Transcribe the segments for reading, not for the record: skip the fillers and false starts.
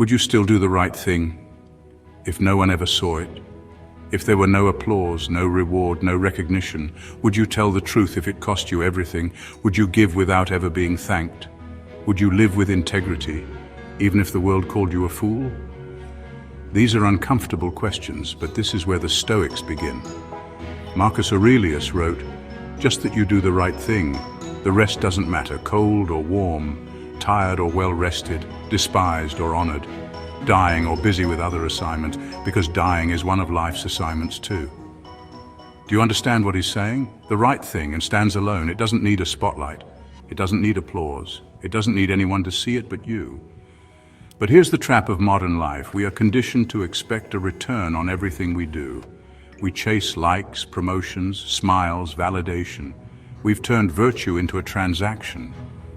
Would you still do the right thing if no one ever saw it? If there were no applause, no reward, no recognition, would you tell the truth if it cost you everything? Would you give without ever being thanked? Would you live with integrity, even if the world called you a fool? These are uncomfortable questions, but this is where the Stoics begin. Marcus Aurelius wrote, "Just that you do the right thing. The rest doesn't matter, cold or warm, tired or well-rested, despised or honored, dying or busy with other assignments, because dying is one of life's assignments too." Do you understand what he's saying? The right thing and stands alone. It doesn't need a spotlight. It doesn't need applause. It doesn't need anyone to see it but you. But here's the trap of modern life. We are conditioned to expect a return on everything we do. We chase likes, promotions, smiles, validation. We've turned virtue into a transaction,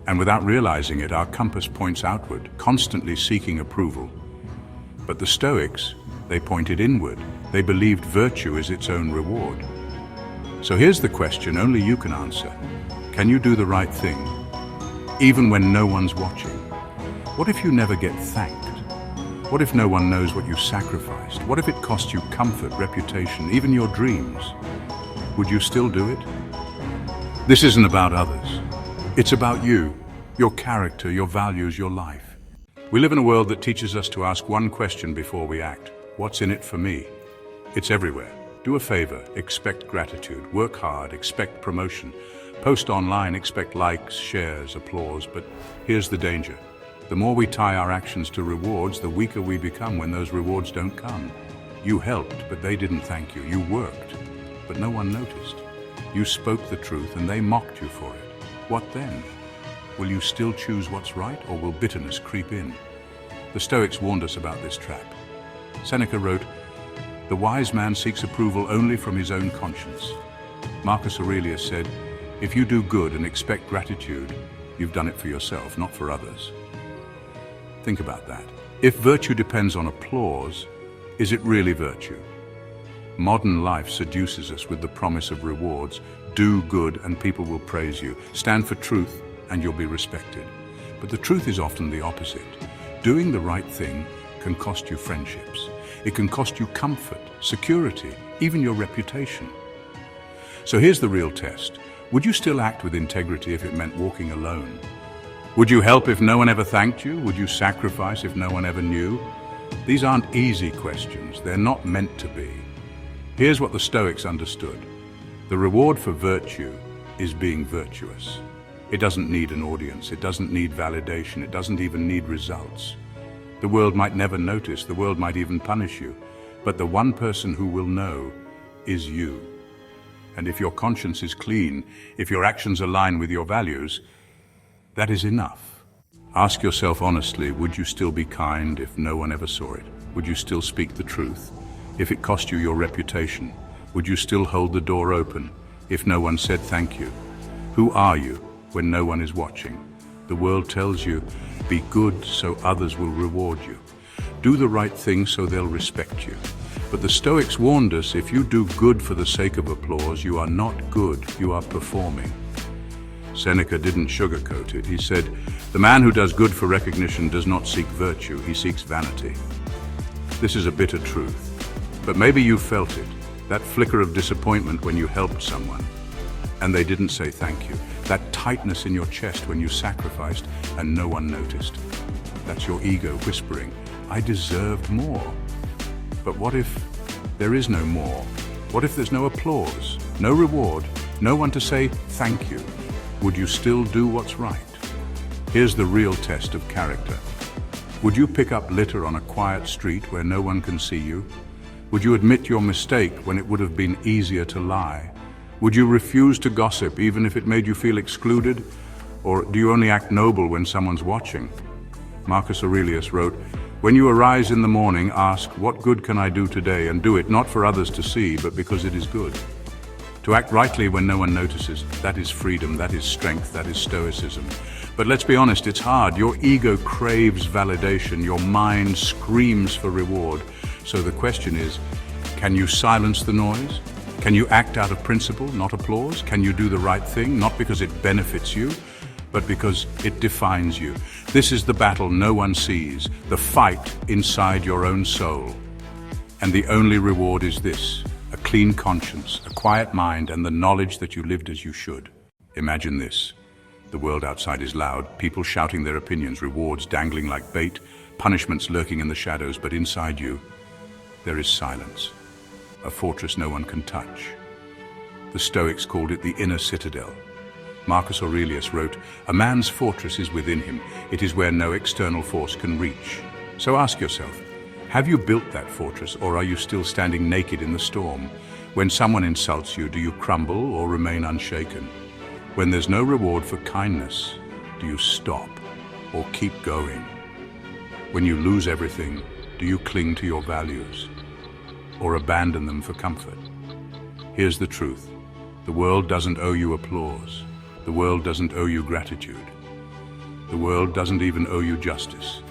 and without realizing it, our compass points outward, constantly seeking approval. But the Stoics, they pointed inward. They believed virtue is its own reward. So here's the question only you can answer. Can you do the right thing, even when no one's watching? What if you never get thanked? What if no one knows what you sacrificed? What if it cost you comfort, reputation, even your dreams? Would you still do it? This isn't about others. It's about you, your character, your values, your life. We live in a world that teaches us to ask one question before we act. What's in it for me? It's everywhere. Do a favor, expect gratitude. Work hard, expect promotion. Post online, expect likes, shares, applause. But here's the danger. The more we tie our actions to rewards, the weaker we become when those rewards don't come. You helped, but they didn't thank you. You worked, but no one noticed. You spoke the truth, and they mocked you for it. What then? Will you still choose what's right, or will bitterness creep in? The Stoics warned us about this trap. Seneca wrote, "The wise man seeks approval only from his own conscience." Marcus Aurelius said, "If you do good and expect gratitude, you've done it for yourself, not for others." Think about that. If virtue depends on applause, is it really virtue? Modern life seduces us with the promise of rewards. Do good and people will praise you. Stand for truth and you'll be respected. But the truth is often the opposite. Doing the right thing can cost you friendships. It can cost you comfort, security, even your reputation. So here's the real test. Would you still act with integrity if it meant walking alone? Would you help if no one ever thanked you? Would you sacrifice if no one ever knew? These aren't easy questions. They're not meant to be. Here's what the Stoics understood. The reward for virtue is being virtuous. It doesn't need an audience. It doesn't need validation. It doesn't even need results. The world might never notice. The world might even punish you. But the one person who will know is you. And if your conscience is clean, if your actions align with your values, that is enough. Ask yourself honestly, would you still be kind if no one ever saw it? Would you still speak the truth if it cost you your reputation? Would you still hold the door open if no one said thank you? Who are you when no one is watching? The world tells you, be good so others will reward you. Do the right thing so they'll respect you. But the Stoics warned us, if you do good for the sake of applause, you are not good, you are performing. Seneca didn't sugarcoat it. He said, "The man who does good for recognition does not seek virtue, he seeks vanity." This is a bitter truth, but maybe you felt it, that flicker of disappointment when you helped someone and they didn't say thank you, that tightness in your chest when you sacrificed and no one noticed. That's your ego whispering, "I deserved more." But what if there is no more? What if there's no applause, no reward, no one to say thank you? Would you still do what's right? Here's the real test of character. Would you pick up litter on a quiet street where no one can see you? Would you admit your mistake when it would have been easier to lie? Would you refuse to gossip even if it made you feel excluded? Or do you only act noble when someone's watching? Marcus Aurelius wrote, "When you arise in the morning, ask, what good can I do today? And do it not for others to see, but because it is good." To act rightly when no one notices, that is freedom, that is strength, that is Stoicism. But let's be honest, it's hard. Your ego craves validation, your mind screams for reward. So the question is, can you silence the noise? Can you act out of principle, not applause? Can you do the right thing, not because it benefits you, but because it defines you? This is the battle no one sees, the fight inside your own soul. And the only reward is this: a clean conscience, a quiet mind, and the knowledge that you lived as you should. Imagine this. The world outside is loud, people shouting their opinions, rewards dangling like bait, punishments lurking in the shadows, but inside you, there is silence, a fortress no one can touch. The Stoics called it the inner citadel. Marcus Aurelius wrote, "A man's fortress is within him. It is where no external force can reach." So ask yourself, have you built that fortress, or are you still standing naked in the storm? When someone insults you, do you crumble or remain unshaken? When there's no reward for kindness, do you stop or keep going? When you lose everything, do you cling to your values or abandon them for comfort? Here's the truth. The world doesn't owe you applause. The world doesn't owe you gratitude. The world doesn't even owe you justice.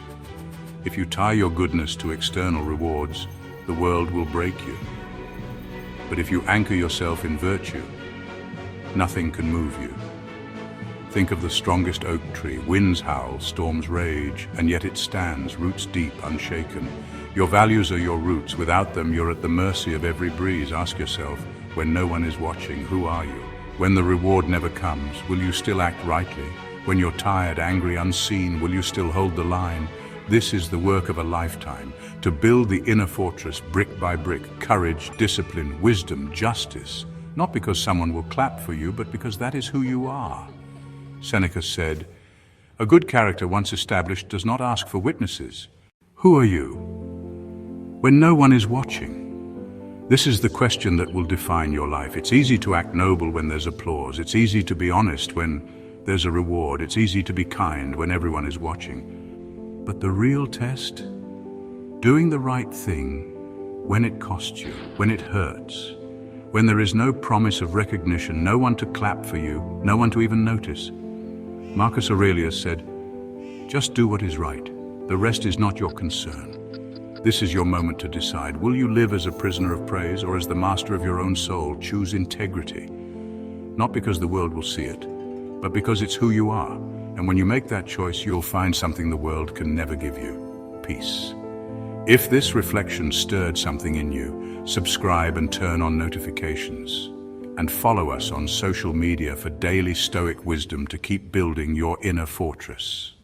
If you tie your goodness to external rewards, the world will break you. But if you anchor yourself in virtue, nothing can move you. Think of the strongest oak tree. Winds howl, storms rage, and yet it stands, roots deep, unshaken. Your values are your roots. Without them, you're at the mercy of every breeze. Ask yourself, when no one is watching, who are you? When the reward never comes, will you still act rightly? When you're tired, angry, unseen, will you still hold the line? This is the work of a lifetime, to build the inner fortress brick by brick. Courage, discipline, wisdom, justice. Not because someone will clap for you, but because that is who you are. Seneca said, "A good character once established does not ask for witnesses." Who are you when no one is watching? This is the question that will define your life. It's easy to act noble when there's applause. It's easy to be honest when there's a reward. It's easy to be kind when everyone is watching. But the real test? Doing the right thing when it costs you, when it hurts, when there is no promise of recognition, no one to clap for you, no one to even notice. Marcus Aurelius said, "Just do what is right. The rest is not your concern." This is your moment to decide. Will you live as a prisoner of praise or as the master of your own soul? Choose integrity. Not because the world will see it, but because it's who you are. And when you make that choice, you'll find something the world can never give you: peace. If this reflection stirred something in you, subscribe and turn on notifications. And follow us on social media for daily Stoic wisdom to keep building your inner fortress.